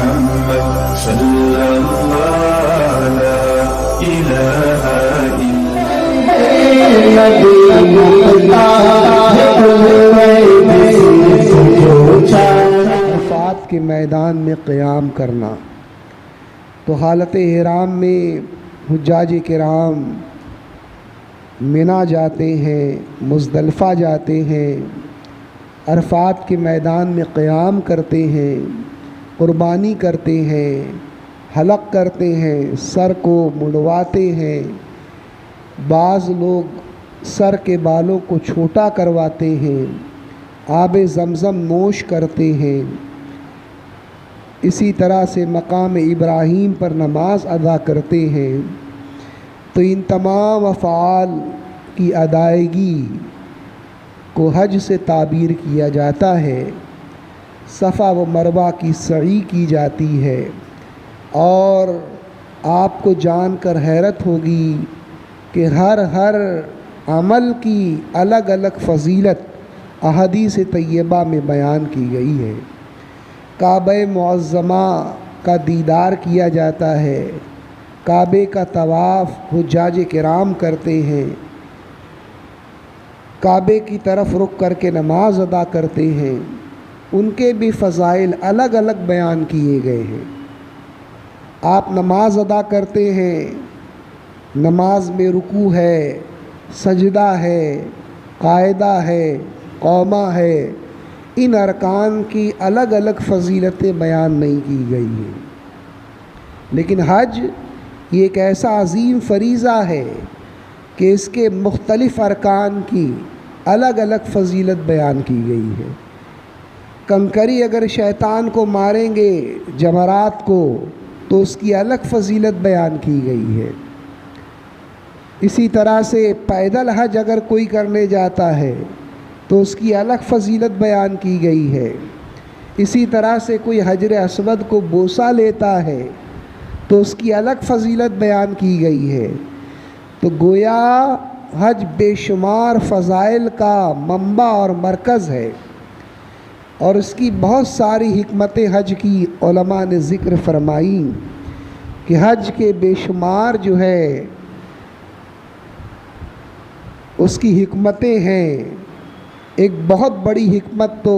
محمد صلی اللہ لا الہ عرفات کے میدان میں قیام کرنا، تو حالت احرام میں حجاج کرام منا جاتے ہیں، مزدلفہ جاتے ہیں، عرفات کے میدان میں قیام کرتے ہیں، قربانی کرتے ہیں، حلق کرتے ہیں، سر کو منڈواتے ہیں، بعض لوگ سر کے بالوں کو چھوٹا کرواتے ہیں، آب زمزم نوش کرتے ہیں، اسی طرح سے مقام ابراہیم پر نماز ادا کرتے ہیں۔ تو ان تمام افعال کی ادائیگی کو حج سے تعبیر کیا جاتا ہے۔ صفا و مروہ کی سعی کی جاتی ہے، اور آپ کو جان کر حیرت ہوگی کہ ہر عمل کی الگ الگ فضیلت احادیث طیبہ میں بیان کی گئی ہے۔ کعبہ معظمہ کا دیدار کیا جاتا ہے، کعبے کا طواف حجاج کرام کرتے ہیں، کعبے کی طرف رخ کر کے نماز ادا کرتے ہیں، ان کے بھی فضائل الگ الگ بیان کیے گئے ہیں۔ آپ نماز ادا کرتے ہیں، نماز میں رکوع ہے، سجدہ ہے، قاعدہ ہے، قومہ ہے، ان ارکان کی الگ الگ فضیلتیں بیان نہیں کی گئی ہیں۔ لیکن حج یہ ایک ایسا عظیم فریضہ ہے کہ اس کے مختلف ارکان کی الگ الگ فضیلت بیان کی گئی ہے۔ کنکری اگر شیطان کو ماریں گے، جمرات کو، تو اس کی الگ فضیلت بیان کی گئی ہے۔ اسی طرح سے پیدل حج اگر کوئی کرنے جاتا ہے تو اس کی الگ فضیلت بیان کی گئی ہے۔ اسی طرح سے کوئی حجر اسود کو بوسہ لیتا ہے تو اس کی الگ فضیلت بیان کی گئی ہے۔ تو گویا حج بے شمار فضائل کا منبع اور مرکز ہے، اور اس کی بہت ساری حکمت حج کی علماء نے ذکر فرمائی کہ حج کے بے شمار جو ہے اس کی حکمتیں ہیں۔ ایک بہت بڑی حکمت تو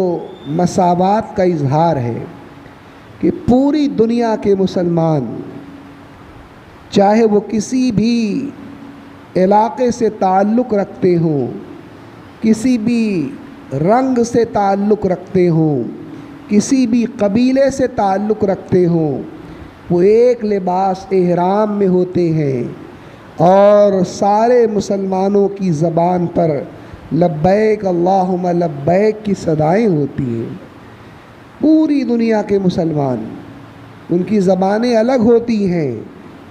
مساوات کا اظہار ہے کہ پوری دنیا کے مسلمان، چاہے وہ کسی بھی علاقے سے تعلق رکھتے ہوں، کسی بھی رنگ سے تعلق رکھتے ہوں، کسی بھی قبیلے سے تعلق رکھتے ہوں، وہ ایک لباس احرام میں ہوتے ہیں، اور سارے مسلمانوں کی زبان پر لبیک اللہم لبیک کی صدائیں ہوتی ہیں۔ پوری دنیا کے مسلمان، ان کی زبانیں الگ ہوتی ہیں،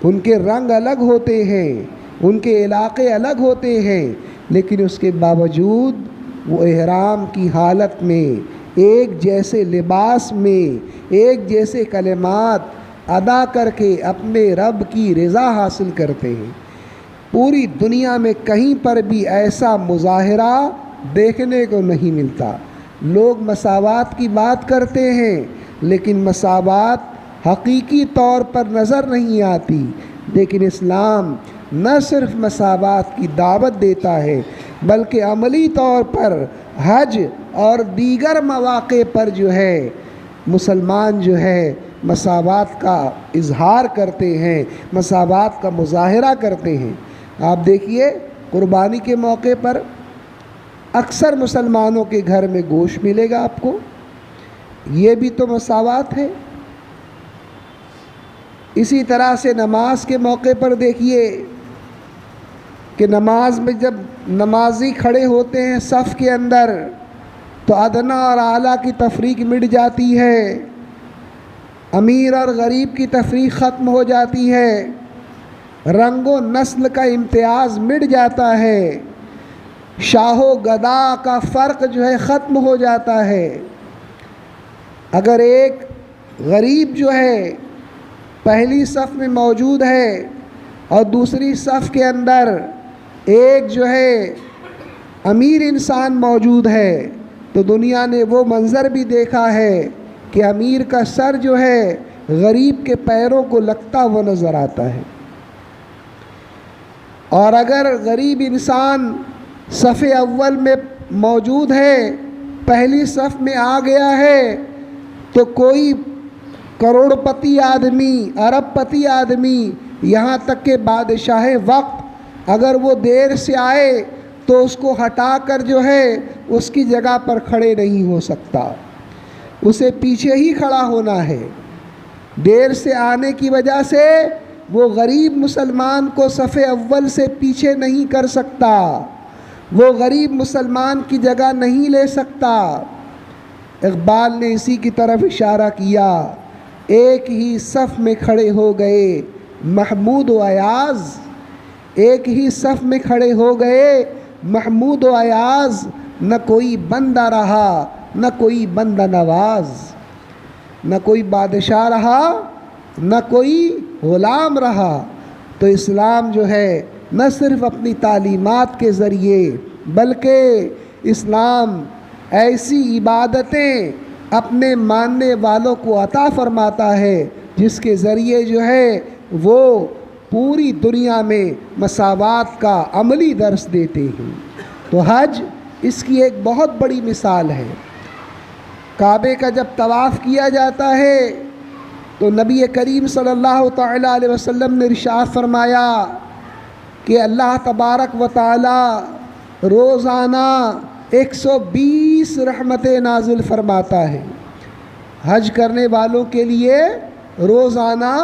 ان کے رنگ الگ ہوتے ہیں، ان کے علاقے الگ ہوتے ہیں، لیکن اس کے باوجود وہ احرام کی حالت میں ایک جیسے لباس میں ایک جیسے کلمات ادا کر کے اپنے رب کی رضا حاصل کرتے ہیں۔ پوری دنیا میں کہیں پر بھی ایسا مظاہرہ دیکھنے کو نہیں ملتا۔ لوگ مساوات کی بات کرتے ہیں، لیکن مساوات حقیقی طور پر نظر نہیں آتی۔ لیکن اسلام نہ صرف مساوات کی دعوت دیتا ہے، بلکہ عملی طور پر حج اور دیگر مواقع پر جو ہے مسلمان جو ہے مساوات کا اظہار کرتے ہیں، مساوات کا مظاہرہ کرتے ہیں۔ آپ دیکھیے قربانی کے موقع پر اکثر مسلمانوں کے گھر میں گوشت ملے گا آپ کو، یہ بھی تو مساوات ہے۔ اسی طرح سے نماز کے موقع پر دیکھیے کہ نماز میں جب نمازی کھڑے ہوتے ہیں صف کے اندر تو ادنا اور اعلیٰ کی تفریق مٹ جاتی ہے، امیر اور غریب کی تفریق ختم ہو جاتی ہے، رنگ و نسل کا امتیاز مٹ جاتا ہے، شاہ و گدا کا فرق جو ہے ختم ہو جاتا ہے۔ اگر ایک غریب جو ہے پہلی صف میں موجود ہے اور دوسری صف کے اندر ایک جو ہے امیر انسان موجود ہے، تو دنیا نے وہ منظر بھی دیکھا ہے کہ امیر کا سر جو ہے غریب کے پیروں کو لگتا ہوا نظر آتا ہے۔ اور اگر غریب انسان صف اول میں موجود ہے، پہلی صف میں آ گیا ہے، تو کوئی کروڑ پتی آدمی، ارب پتی آدمی، یہاں تک کہ بادشاہ وقت اگر وہ دیر سے آئے تو اس کو ہٹا کر جو ہے اس کی جگہ پر کھڑے نہیں ہو سکتا، اسے پیچھے ہی کھڑا ہونا ہے۔ دیر سے آنے کی وجہ سے وہ غریب مسلمان کو صف اول سے پیچھے نہیں کر سکتا، وہ غریب مسلمان کی جگہ نہیں لے سکتا۔ اقبال نے اسی کی طرف اشارہ کیا، ایک ہی صف میں کھڑے ہو گئے محمود و ایاز، ایک ہی صف میں کھڑے ہو گئے محمود و ایاز، نہ کوئی بندہ رہا نہ کوئی بندہ نواز، نہ کوئی بادشاہ رہا نہ کوئی غلام رہا۔ تو اسلام جو ہے نہ صرف اپنی تعلیمات کے ذریعے بلکہ اسلام ایسی عبادتیں اپنے ماننے والوں کو عطا فرماتا ہے جس کے ذریعے جو ہے وہ پوری دنیا میں مساوات کا عملی درس دیتے ہیں۔ تو حج اس کی ایک بہت بڑی مثال ہے۔ کعبے کا جب طواف کیا جاتا ہے تو نبی کریم صلی اللہ تعالی علیہ وسلم نے ارشاد فرمایا کہ اللہ تبارک و تعالی روزانہ 120 رحمتیں نازل فرماتا ہے۔ حج کرنے والوں کے لیے روزانہ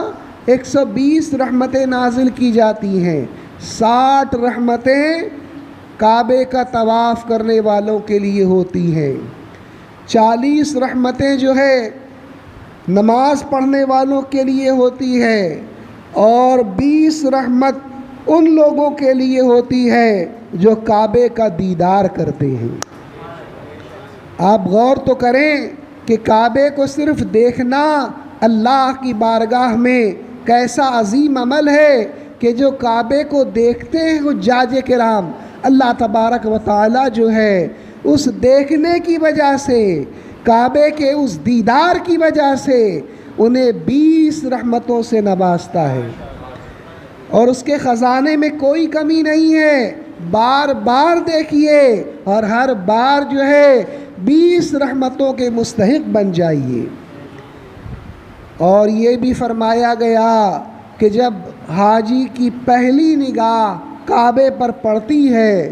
120 رحمتیں نازل کی جاتی ہیں۔ 60 رحمتیں کعبے کا طواف کرنے والوں کے لیے ہوتی ہیں، 40 رحمتیں جو ہے نماز پڑھنے والوں کے لیے ہوتی ہے، اور 20 رحمت ان لوگوں کے لیے ہوتی ہے جو کعبے کا دیدار کرتے ہیں۔ آپ غور تو کریں کہ کعبے کو صرف دیکھنا اللہ کی بارگاہ میں کیسا عظیم عمل ہے کہ جو کعبے کو دیکھتے ہیں حجاج کرام، اللہ تبارک و تعالی جو ہے اس دیکھنے کی وجہ سے، کعبے کے اس دیدار کی وجہ سے انہیں 20 رحمتوں سے نوازتا ہے، اور اس کے خزانے میں کوئی کمی نہیں ہے۔ بار بار دیکھیے اور ہر بار جو ہے 20 رحمتوں کے مستحق بن جائیے۔ اور یہ بھی فرمایا گیا کہ جب حاجی کی پہلی نگاہ کعبے پر پڑتی ہے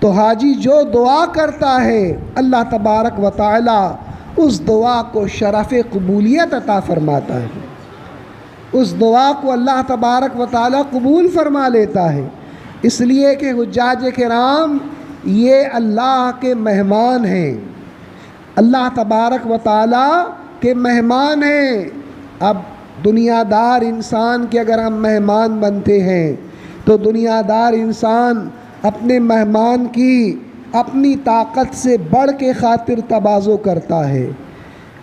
تو حاجی جو دعا کرتا ہے اللہ تبارک و تعالی اس دعا کو شرف قبولیت عطا فرماتا ہے، اس دعا کو اللہ تبارک و تعالی قبول فرما لیتا ہے، اس لیے کہ حجاج کرام یہ اللہ کے مہمان ہیں، اللہ تبارک و تعالی کے مہمان ہیں۔ اب دنیا دار انسان کے اگر ہم مہمان بنتے ہیں تو دنیا دار انسان اپنے مہمان کی اپنی طاقت سے بڑھ کے خاطر تواضع کرتا ہے،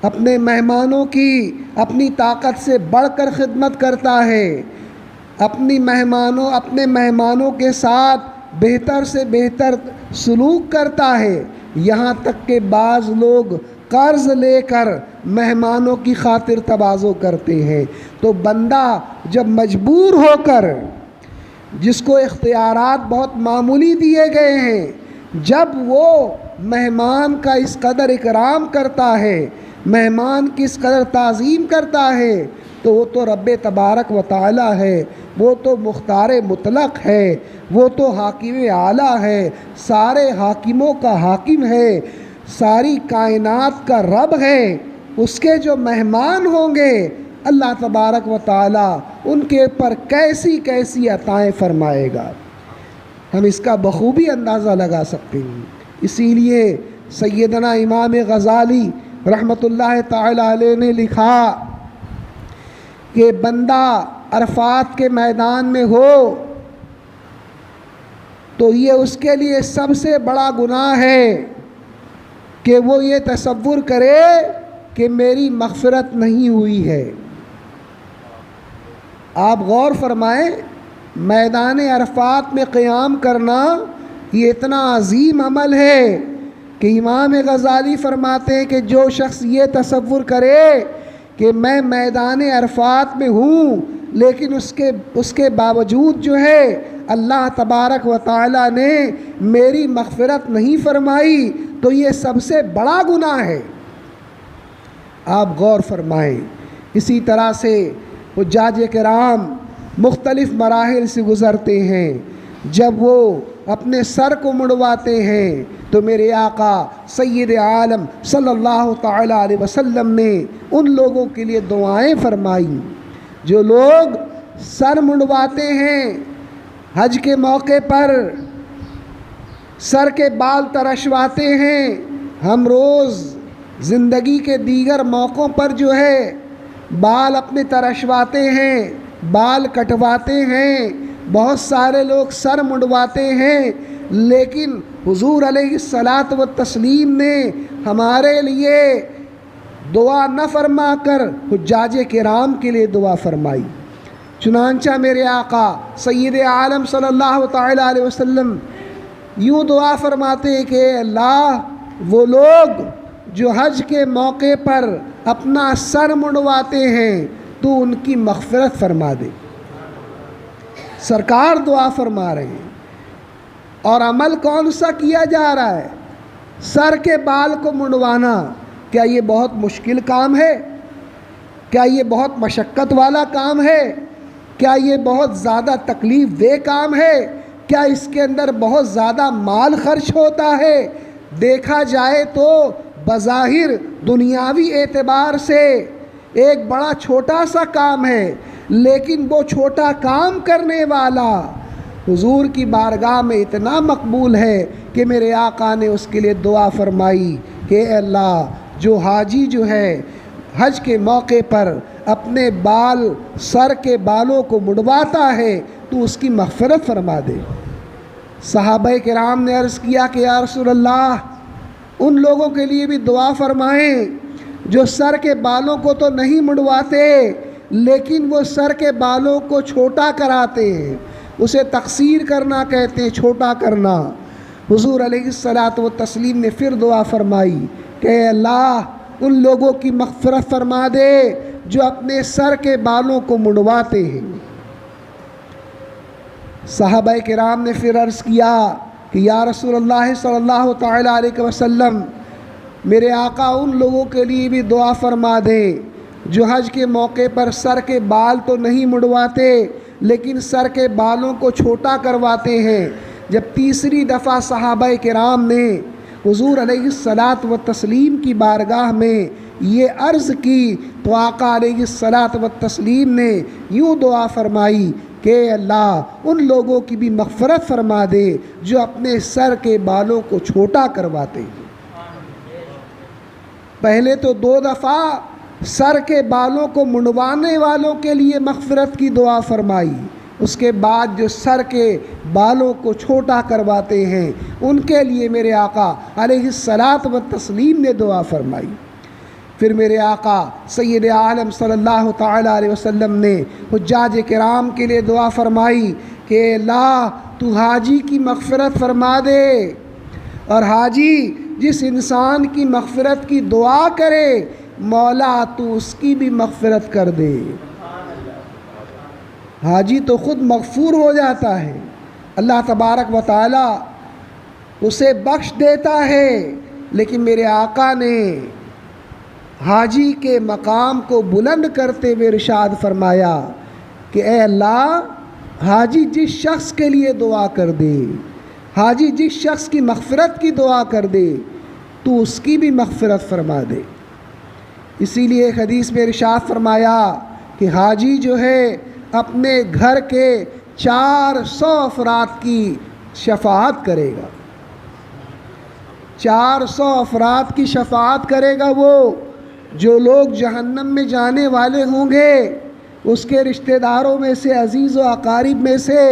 اپنے مہمانوں کی اپنی طاقت سے بڑھ کر خدمت کرتا ہے، اپنے مہمانوں کے ساتھ بہتر سے بہتر سلوک کرتا ہے، یہاں تک کہ بعض لوگ قرض لے کر مہمانوں کی خاطر تواضع کرتے ہیں۔ تو بندہ جب مجبور ہو کر، جس کو اختیارات بہت معمولی دیے گئے ہیں، جب وہ مہمان کا اس قدر اکرام کرتا ہے، مہمان کی اس قدر تعظیم کرتا ہے، تو وہ تو رب تبارک و تعالی ہے، وہ تو مختار مطلق ہے، وہ تو حاکم اعلیٰ ہے، سارے حاکموں کا حاکم ہے، ساری کائنات کا رب ہے۔ اس کے جو مہمان ہوں گے اللہ تبارک و تعالی ان کے اوپر کیسی کیسی عطائیں فرمائے گا، ہم اس کا بخوبی اندازہ لگا سکتے ہیں۔ اسی لیے سیدنا امام غزالی رحمۃ اللہ تعالی علیہ نے لکھا کہ بندہ عرفات کے میدان میں ہو تو یہ اس کے لیے سب سے بڑا گناہ ہے کہ وہ یہ تصور کرے کہ میری مغفرت نہیں ہوئی ہے۔ آپ غور فرمائیں، میدان عرفات میں قیام کرنا یہ اتنا عظیم عمل ہے کہ امام غزالی فرماتے ہیں کہ جو شخص یہ تصور کرے کہ میں میدان عرفات میں ہوں، لیکن اس کے باوجود جو ہے اللہ تبارک و تعالیٰ نے میری مغفرت نہیں فرمائی، تو یہ سب سے بڑا گناہ ہے۔ آپ غور فرمائیں۔ اسی طرح سے حجاج کرام مختلف مراحل سے گزرتے ہیں۔ جب وہ اپنے سر کو مڑواتے ہیں تو میرے آقا سید عالم صلی اللہ تعالیٰ علیہ وسلم نے ان لوگوں کے لیے دعائیں فرمائیں جو لوگ سر مڑواتے ہیں حج کے موقع پر، سر کے بال ترشواتے ہیں۔ ہم روز زندگی کے دیگر موقعوں پر جو ہے بال اپنے ترشواتے ہیں، بال کٹواتے ہیں، بہت سارے لوگ سر مڑواتے ہیں، لیکن حضور علیہ الصلاۃ والتسلیم نے ہمارے لیے دعا نہ فرما کر حجاج کرام کے لیے دعا فرمائی۔ چنانچہ میرے آقا سید عالم صلی اللہ تعالیٰ علیہ وسلم یوں دعا فرماتے ہیں کہ اے اللہ، وہ لوگ جو حج کے موقع پر اپنا سر مڑواتے ہیں تو ان کی مغفرت فرما دے۔ سرکار دعا فرما رہے ہیں، اور عمل کون سا کیا جا رہا ہے؟ سر کے بال کو منڈوانا۔ کیا یہ بہت مشکل کام ہے؟ کیا یہ بہت مشقت والا کام ہے؟ کیا یہ بہت زیادہ تکلیف دہ کام ہے؟ کیا اس کے اندر بہت زیادہ مال خرچ ہوتا ہے؟ دیکھا جائے تو بظاہر دنیاوی اعتبار سے ایک بڑا چھوٹا سا کام ہے، لیکن وہ چھوٹا کام کرنے والا حضور کی بارگاہ میں اتنا مقبول ہے کہ میرے آقا نے اس کے لیے دعا فرمائی کہ اے اللہ، جو حاجی جو ہے حج کے موقع پر اپنے بال، سر کے بالوں کو مڑواتا ہے تو اس کی مغفرت فرما دے۔ صحابہ کرام نے عرض کیا کہ یا رسول اللہ، ان لوگوں کے لیے بھی دعا فرمائیں جو سر کے بالوں کو تو نہیں مڑواتے، لیکن وہ سر کے بالوں کو چھوٹا کراتے ہیں، اسے تقصیر کرنا کہتے ہیں، چھوٹا کرنا۔ حضور علیہ الصلاۃ والتسلیم نے پھر دعا فرمائی کہ اے اللہ، ان لوگوں کی مغفرت فرما دے جو اپنے سر کے بالوں کو مڑواتے ہیں۔ صحابہ کرام نے پھر عرض کیا کہ یا رسول اللہ صلی اللہ تعالیٰ علیہ وسلم، میرے آقا ان لوگوں کے لیے بھی دعا فرما دیں جو حج کے موقع پر سر کے بال تو نہیں مڑواتے لیکن سر کے بالوں کو چھوٹا کرواتے ہیں۔ جب تیسری دفعہ صحابہ کرام نے حضور علیہ الصلاۃ والتسلیم کی بارگاہ میں یہ عرض کی تو آقا علیہ الصلاۃ والتسلیم نے یوں دعا فرمائی کہ اے اللہ، ان لوگوں کی بھی مغفرت فرما دے جو اپنے سر کے بالوں کو چھوٹا کرواتے ہیں۔ پہلے تو 2 دفعہ سر کے بالوں کو منڈوانے والوں کے لیے مغفرت کی دعا فرمائی، اس کے بعد جو سر کے بالوں کو چھوٹا کرواتے ہیں ان کے لیے میرے آقا علیہ الصلاۃ والتسلیم نے دعا فرمائی۔ پھر میرے آقا سید عالم صلی اللہ تعالیٰ علیہ وسلم نے حجاج کرام کے لیے دعا فرمائی کہ اے اللہ، تو حاجی کی مغفرت فرما دے، اور حاجی جس انسان کی مغفرت کی دعا کرے مولا تو اس کی بھی مغفرت کر دے۔ حاجی تو خود مغفور ہو جاتا ہے، اللہ تبارک و تعالی اسے بخش دیتا ہے، لیکن میرے آقا نے حاجی کے مقام کو بلند کرتے ہوئے ارشاد فرمایا کہ اے اللہ، حاجی جس شخص کے لیے دعا کر دے، حاجی جس شخص کی مغفرت کی دعا کر دے تو اس کی بھی مغفرت فرما دے۔ اسی لیے ایک حدیث میں ارشاد فرمایا کہ حاجی جو ہے اپنے گھر کے 400 افراد کی شفاعت کرے گا، 400 افراد کی شفاعت کرے گا۔ وہ جو لوگ جہنم میں جانے والے ہوں گے اس کے رشتہ داروں میں سے، عزیز و اقارب میں سے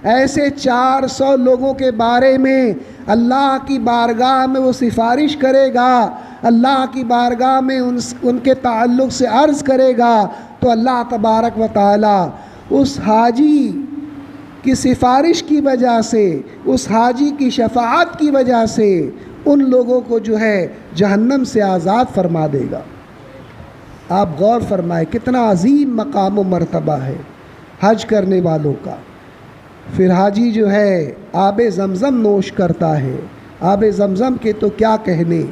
ایسے 400 لوگوں کے بارے میں اللہ کی بارگاہ میں وہ سفارش کرے گا، اللہ کی بارگاہ میں ان کے تعلق سے عرض کرے گا، تو اللہ تبارک و تعالی اس حاجی کی سفارش کی وجہ سے، اس حاجی کی شفاعت کی وجہ سے ان لوگوں کو جو ہے جہنم سے آزاد فرما دے گا۔ آپ غور فرمائے کتنا عظیم مقام و مرتبہ ہے حج کرنے والوں کا۔ پھر حاجی جو ہے آب زمزم نوش کرتا ہے۔ آب زمزم کے تو کیا کہنے،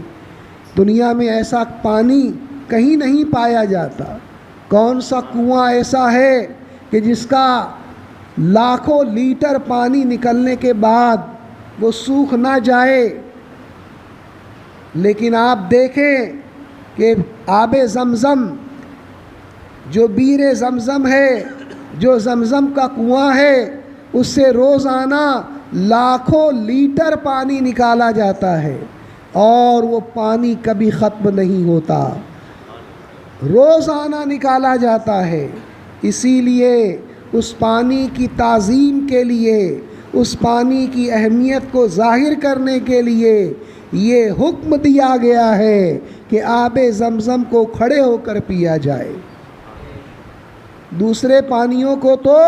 دنیا میں ایسا پانی کہیں نہیں پایا جاتا۔ کون سا کنواں ایسا ہے کہ جس کا لاکھوں لیٹر پانی نکلنے کے بعد وہ سوکھ نہ جائے؟ لیکن آپ دیکھیں کہ آب زمزم جو بیر زمزم ہے، جو زمزم کا کنواں ہے، اس سے روزانہ لاکھوں لیٹر پانی نکالا جاتا ہے اور وہ پانی کبھی ختم نہیں ہوتا، روزانہ نکالا جاتا ہے۔ اسی لیے اس پانی کی تعظیم کے لیے، اس پانی کی اہمیت کو ظاہر کرنے کے لیے یہ حکم دیا گیا ہے کہ آب زمزم کو کھڑے ہو کر پیا جائے۔ دوسرے پانیوں کو تو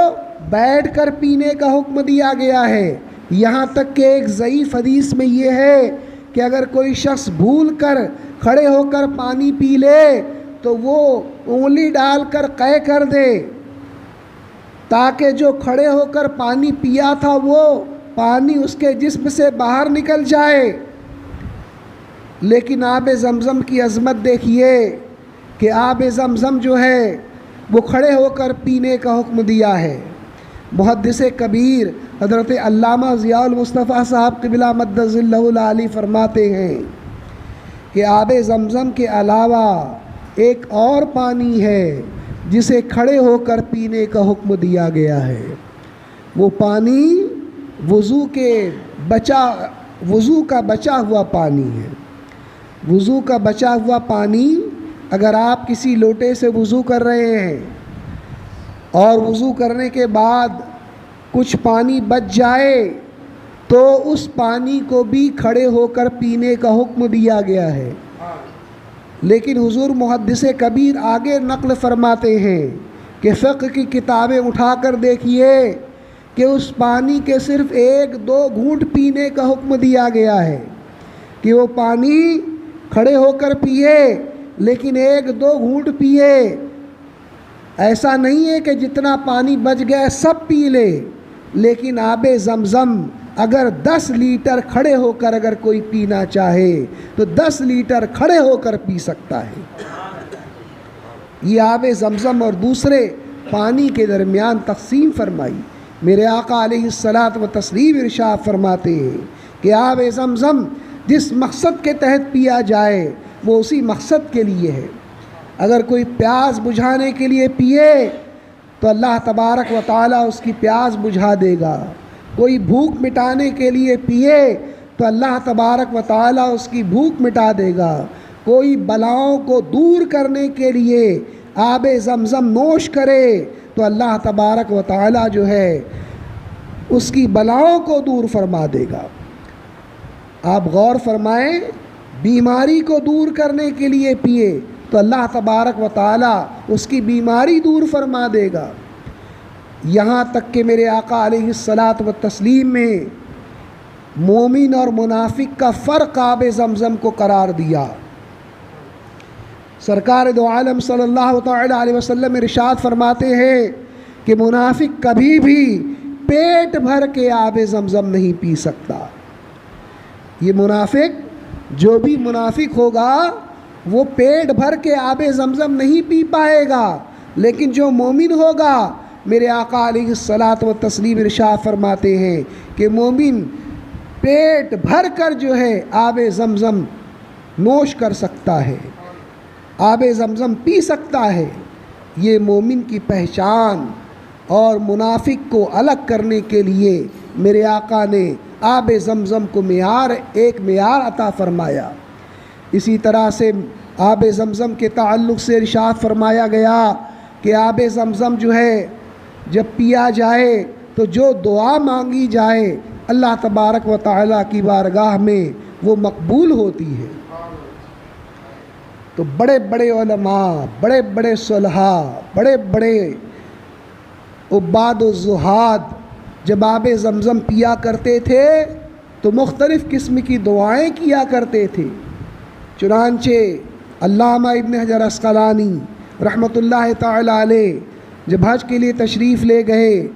بیٹھ کر پینے کا حکم دیا گیا ہے۔ یہاں تک کہ ایک ضعیف حدیث میں یہ ہے کہ اگر کوئی شخص بھول کر کھڑے ہو کر پانی پی لے تو وہ انگلی ڈال کر قے کر دے تاکہ جو کھڑے ہو کر پانی پیا تھا وہ پانی اس کے جسم سے باہر نکل جائے۔ لیکن آب زمزم کی عظمت دیکھیے کہ آب زمزم جو ہے وہ کھڑے ہو کر پینے کا حکم دیا ہے۔ محدث کبیر حضرت علامہ ضیاء المصطفیٰ صاحب قبلہ مدظ اللہ العالی فرماتے ہیں کہ آب زمزم کے علاوہ ایک اور پانی ہے جسے کھڑے ہو کر پینے کا حکم دیا گیا ہے۔ وہ پانی وضو کا بچا ہوا پانی ہے۔ وضو کا بچا ہوا پانی، اگر آپ کسی لوٹے سے وضو کر رہے ہیں اور وضو کرنے کے بعد کچھ پانی بچ جائے تو اس پانی کو بھی کھڑے ہو کر پینے کا حکم دیا گیا ہے۔ لیکن حضور محدث کبیر آگے نقل فرماتے ہیں کہ فقہ کی کتابیں اٹھا کر دیکھیے کہ اس پانی کے صرف 1-2 گھونٹ پینے کا حکم دیا گیا ہے کہ وہ پانی کھڑے ہو کر پیے، لیکن 1-2 گھونٹ پیے۔ ایسا نہیں ہے کہ جتنا پانی بچ گیا سب پی لے، لیکن آب زمزم اگر 10 لیٹر کھڑے ہو کر اگر کوئی پینا چاہے تو 10 لیٹر کھڑے ہو کر پی سکتا ہے۔ یہ آب زمزم اور دوسرے پانی کے درمیان تقسیم فرمائی۔ میرے آقا علیہ الصلاۃ و تسلیم ارشاد فرماتے ہیں کہ آب زمزم جس مقصد کے تحت پیا جائے وہ اسی مقصد کے لیے ہے۔ اگر کوئی پیاس بجھانے کے لیے پیے تو اللہ تبارک و تعالیٰ اس کی پیاس بجھا دے گا۔ کوئی بھوک مٹانے کے لیے پیے تو اللہ تبارک و تعالیٰ اس کی بھوک مٹا دے گا۔ کوئی بلاؤں کو دور کرنے کے لیے آب زمزم نوش کرے تو اللہ تبارک و تعالیٰ جو ہے اس کی بلاؤں کو دور فرما دے گا۔ آپ غور فرمائیں، بیماری کو دور کرنے کے لیے پیے تو اللہ تبارک و تعالیٰ اس کی بیماری دور فرما دے گا۔ یہاں تک کہ میرے آقا علیہ الصلاۃ و تسلیم میں مومن اور منافق کا فرق آب زمزم کو قرار دیا۔ سرکار دو عالم صلی اللہ تعالی علیہ وسلم ارشاد فرماتے ہیں کہ منافق کبھی بھی پیٹ بھر کے آب زمزم نہیں پی سکتا۔ یہ منافق، جو بھی منافق ہوگا وہ پیٹ بھر کے آب زمزم نہیں پی پائے گا، لیکن جو مومن ہوگا میرے آقا علیہ الصلاۃ و تسلیم ارشاد فرماتے ہیں کہ مومن پیٹ بھر کر جو ہے آب زمزم نوش کر سکتا ہے، آب زمزم پی سکتا ہے۔ یہ مومن کی پہچان اور منافق کو الگ کرنے کے لیے میرے آقا نے آب زمزم کو ایک معیار عطا فرمایا۔ اسی طرح سے آب زمزم کے تعلق سے ارشاد فرمایا گیا کہ آب زمزم جو ہے جب پیا جائے تو جو دعا مانگی جائے اللہ تبارک و تعالیٰ کی بارگاہ میں وہ مقبول ہوتی ہے۔ تو بڑے بڑے علماء، بڑے بڑے صلحاء، بڑے بڑے عباد و زہاد جب آب زمزم پیا کرتے تھے تو مختلف قسم کی دعائیں کیا کرتے تھے۔ چنانچہ علامہ ابن حجر عسقلانی رحمۃ اللہ تعالی علیہ جب حج کے لیے تشریف لے گئے،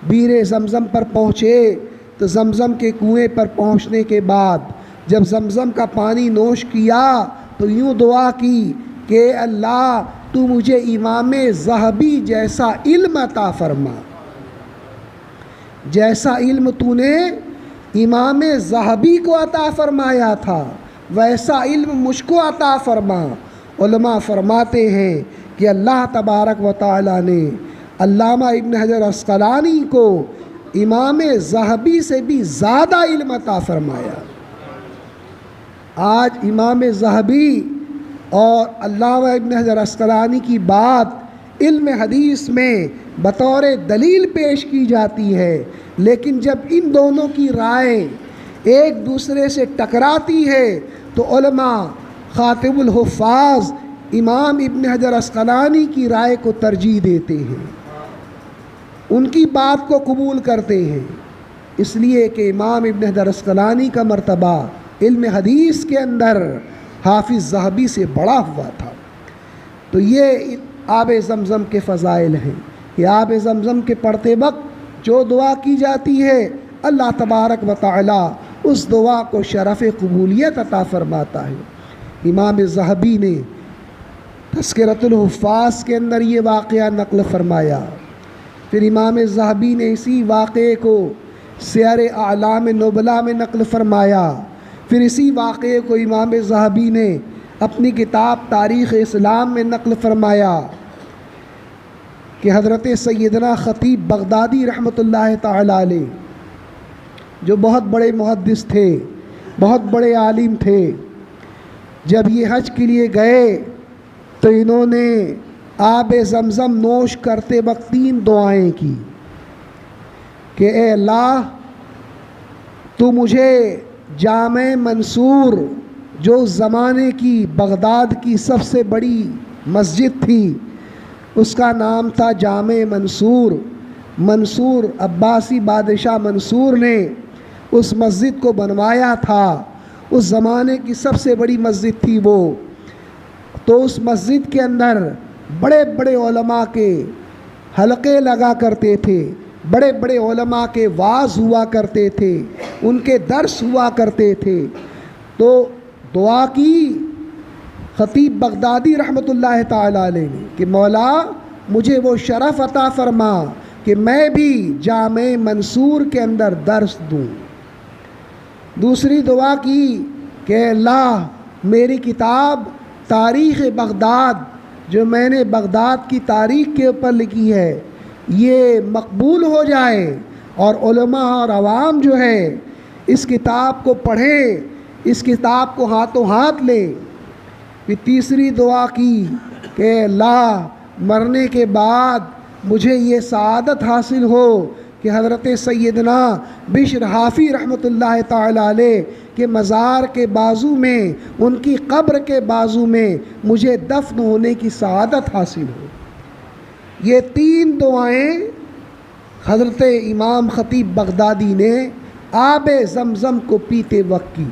بیر زمزم پر پہنچے تو زمزم کے کنویں پر پہنچنے کے بعد جب زمزم کا پانی نوش کیا تو یوں دعا کی کہ اللہ تو مجھے امام ذہبی جیسا علم عطا فرما، جیسا علم تو نے امام ذہبی کو عطا فرمایا تھا ویسا علم مجھ کو عطا فرما۔ علماء فرماتے ہیں کہ اللہ تبارک و تعالی نے علامہ ابن حجر عسقلانی کو امام ذہبی سے بھی زیادہ علم عطا فرمایا۔ آج امام ذہبی اور علامہ ابن حجر عسقلانی کی بات علم حدیث میں بطور دلیل پیش کی جاتی ہے، لیکن جب ان دونوں کی رائے ایک دوسرے سے ٹکراتی ہے تو علماء خاطب الحفاظ امام ابن حجر عسقلانی کی رائے کو ترجیح دیتے ہیں، ان کی بات کو قبول کرتے ہیں، اس لیے کہ امام ابن حجر عسقلانی کا مرتبہ علم حدیث کے اندر حافظ ذہبی سے بڑا ہوا تھا۔ تو یہ آب زمزم کے فضائل ہیں کہ آب زمزم کے پڑھتے وقت جو دعا کی جاتی ہے اللہ تبارک و تعالی اس دعا کو شرف قبولیت عطا فرماتا ہے۔ امام ذہبی نے تذکرۃ الحفاظ کے اندر یہ واقعہ نقل فرمایا، پھر امام ذہبی نے اسی واقعے کو سیر اعلام نبلا میں نقل فرمایا، پھر اسی واقعے کو امام ذہبی نے اپنی کتاب تاریخ اسلام میں نقل فرمایا کہ حضرت سیدنا خطیب بغدادی رحمۃ اللہ تعالی علیہ جو بہت بڑے محدث تھے، بہت بڑے عالم تھے، جب یہ حج کے لیے گئے تو انہوں نے آب زمزم نوش کرتے وقت 3 دعائیں کی کہ اے اللہ تو مجھے جامع منصور جو اس زمانے کی بغداد کی سب سے بڑی مسجد تھی، اس کا نام تھا جامع منصور، منصور عباسی بادشاہ منصور نے اس مسجد کو بنوایا تھا، اس زمانے کی سب سے بڑی مسجد تھی وہ، تو اس مسجد کے اندر بڑے بڑے علماء کے حلقے لگا کرتے تھے، بڑے بڑے علماء کے وعظ ہوا کرتے تھے، ان کے درس ہوا کرتے تھے، تو دعا کی خطیب بغدادی رحمۃ اللہ تعالی علیہ نے کہ مولا مجھے وہ شرف عطا فرما کہ میں بھی جامع منصور کے اندر درس دوں۔ دوسری دعا کی کہ اللہ میری کتاب تاریخ بغداد جو میں نے بغداد کی تاریخ کے اوپر لکھی ہے یہ مقبول ہو جائے اور علماء اور عوام جو ہے اس کتاب کو پڑھیں، اس کتاب کو ہاتھوں ہاتھ لیں۔ پھر تیسری دعا کی کہ اللہ مرنے کے بعد مجھے یہ سعادت حاصل ہو کہ حضرت سیدنا بشر حافی رحمۃ اللہ تعالی علیہ کے مزار کے بازو میں، ان کی قبر کے بازو میں مجھے دفن ہونے کی سعادت حاصل ہو۔ یہ 3 دعائیں حضرت امام خطیب بغدادی نے آب زمزم کو پیتے وقت کی۔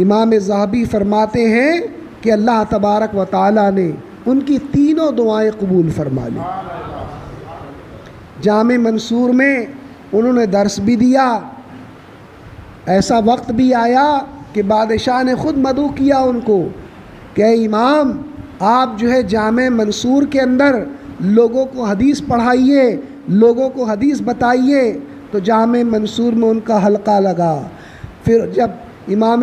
امام ذہبی فرماتے ہیں کہ اللہ تبارک و تعالی نے ان کی تینوں دعائیں قبول فرما لی۔ جامع منصور میں انہوں نے درس بھی دیا، ایسا وقت بھی آیا کہ بادشاہ نے خود مدعو کیا ان کو کہ اے امام آپ جو ہے جامع منصور کے اندر لوگوں کو حدیث پڑھائیے، لوگوں کو حدیث بتائیے، تو جامع منصور میں ان کا حلقہ لگا۔ پھر جب امام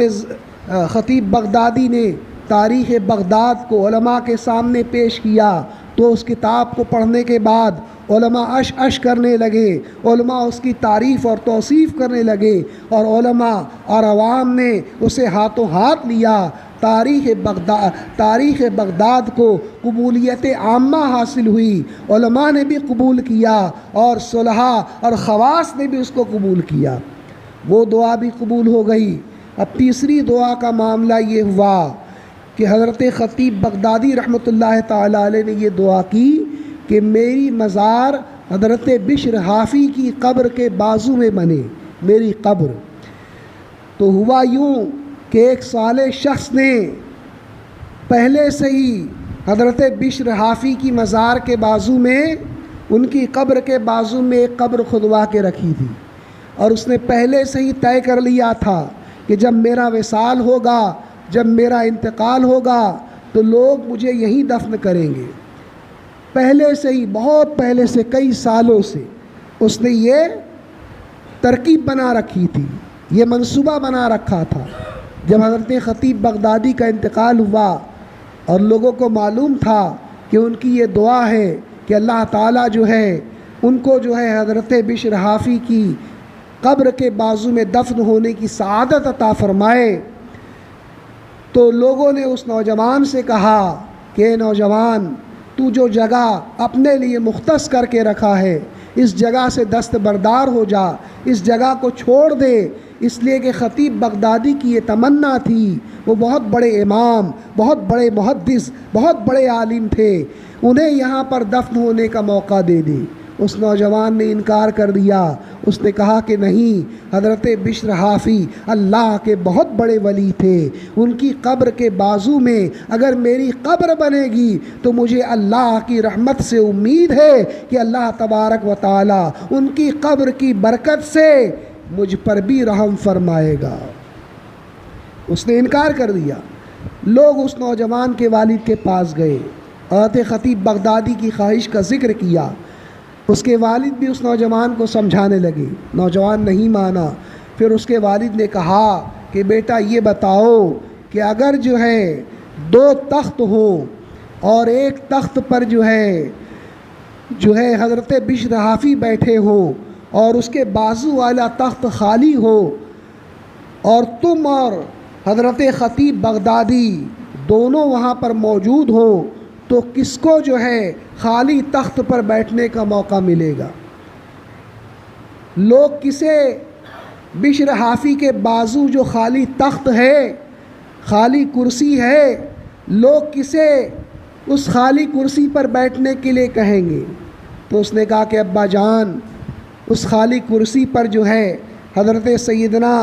خطیب بغدادی نے تاریخ بغداد کو علماء کے سامنے پیش کیا تو اس کتاب کو پڑھنے کے بعد علماء اش کرنے لگے، علماء اس کی تعریف اور توصیف کرنے لگے، اور علماء اور عوام نے اسے ہاتھوں ہاتھ لیا۔ تاریخ بغداد کو قبولیت عامہ حاصل ہوئی، علماء نے بھی قبول کیا اور صلحاء اور خواص نے بھی اس کو قبول کیا، وہ دعا بھی قبول ہو گئی۔ اب تیسری دعا کا معاملہ یہ ہوا کہ حضرت خطیب بغدادی رحمۃ اللہ تعالی علیہ نے یہ دعا کی کہ میری مزار حضرت بشر حافی کی قبر کے بازو میں بنے، میری قبر۔ تو ہوا یوں کہ ایک صالح شخص نے پہلے سے ہی حضرت بشر حافی کی مزار کے بازو میں، ان کی قبر کے بازو میں ایک قبر کھدوا کے رکھی تھی، اور اس نے پہلے سے ہی طے کر لیا تھا کہ جب میرا وصال ہوگا، جب میرا انتقال ہوگا تو لوگ مجھے یہیں دفن کریں گے۔ پہلے سے ہی، بہت پہلے سے، کئی سالوں سے اس نے یہ ترکیب بنا رکھی تھی، یہ منصوبہ بنا رکھا تھا۔ جب حضرت خطیب بغدادی کا انتقال ہوا اور لوگوں کو معلوم تھا کہ ان کی یہ دعا ہے کہ اللہ تعالیٰ جو ہے ان کو جو ہے حضرت بشر حافی کی قبر کے بازو میں دفن ہونے کی سعادت عطا فرمائے، تو لوگوں نے اس نوجوان سے کہا کہ اے نوجوان، تو جو جگہ اپنے لیے مختص کر کے رکھا ہے، اس جگہ سے دستبردار ہو جا، اس جگہ کو چھوڑ دے، اس لیے کہ خطیب بغدادی کی یہ تمنا تھی، وہ بہت بڑے امام، بہت بڑے محدث، بہت بڑے عالم تھے، انہیں یہاں پر دفن ہونے کا موقع دے دے۔ اس نوجوان نے انکار کر دیا، اس نے کہا کہ نہیں، حضرت بشر حافی اللہ کے بہت بڑے ولی تھے، ان کی قبر کے بازو میں اگر میری قبر بنے گی تو مجھے اللہ کی رحمت سے امید ہے کہ اللہ تبارک و تعالی ان کی قبر کی برکت سے مجھ پر بھی رحم فرمائے گا۔ اس نے انکار کر دیا۔ لوگ اس نوجوان کے والد کے پاس گئے، حضرت خطیب بغدادی کی خواہش کا ذکر کیا، اس کے والد بھی اس نوجوان کو سمجھانے لگے، نوجوان نہیں مانا۔ پھر اس کے والد نے کہا کہ بیٹا یہ بتاؤ کہ اگر جو ہے 2 تخت ہوں اور ایک تخت پر جو ہے حضرت بشر حافی بیٹھے ہوں اور اس کے بازو والا تخت خالی ہو، اور تم اور حضرت خطیب بغدادی دونوں وہاں پر موجود ہوں، تو کس کو جو ہے خالی تخت پر بیٹھنے کا موقع ملے گا؟ لوگ کسے بشر حافی کے بازو جو خالی تخت ہے، خالی کرسی ہے، لوگ کسے اس خالی کرسی پر بیٹھنے کے لیے کہیں گے؟ تو اس نے کہا کہ ابا جان، اس خالی کرسی پر جو ہے حضرت سیدنا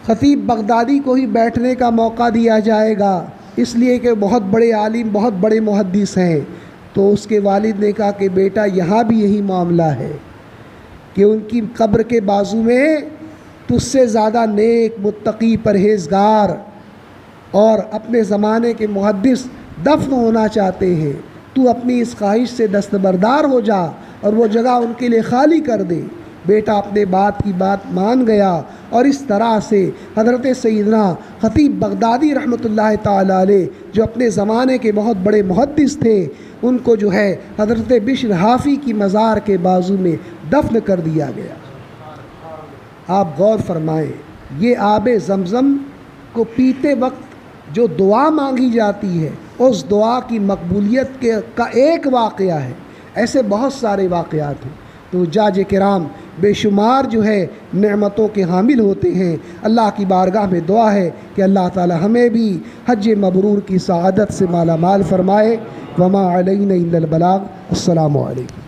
خطیب بغدادی کو ہی بیٹھنے کا موقع دیا جائے گا، اس لیے کہ بہت بڑے عالم، بہت بڑے محدث ہیں۔ تو اس کے والد نے کہا کہ بیٹا یہاں بھی یہی معاملہ ہے کہ ان کی قبر کے بازو میں تجھ سے زیادہ نیک، متقی، پرہیزگار اور اپنے زمانے کے محدث دفن ہونا چاہتے ہیں، تو اپنی اس خواہش سے دستبردار ہو جا اور وہ جگہ ان کے لیے خالی کر دے۔ بیٹا اپنے بات کی بات مان گیا، اور اس طرح سے حضرت سیدنا خطیب بغدادی رحمۃ اللہ تعالی علیہ جو اپنے زمانے کے بہت بڑے محدث تھے، ان کو جو ہے حضرت بشر حافی کی مزار کے بازو میں دفن کر دیا گیا۔ آپ غور فرمائیں، یہ آب زمزم کو پیتے وقت جو دعا مانگی جاتی ہے، اس دعا کی مقبولیت کا ایک واقعہ ہے، ایسے بہت سارے واقعات ہیں۔ تو جاج کرام بے شمار جو ہے نعمتوں کے حامل ہوتے ہیں۔ اللہ کی بارگاہ میں دعا ہے کہ اللہ تعالی ہمیں بھی حج مبرور کی سعادت سے مالا مال فرمائے۔ وما علینا الا البلاغ۔ السلام علیکم۔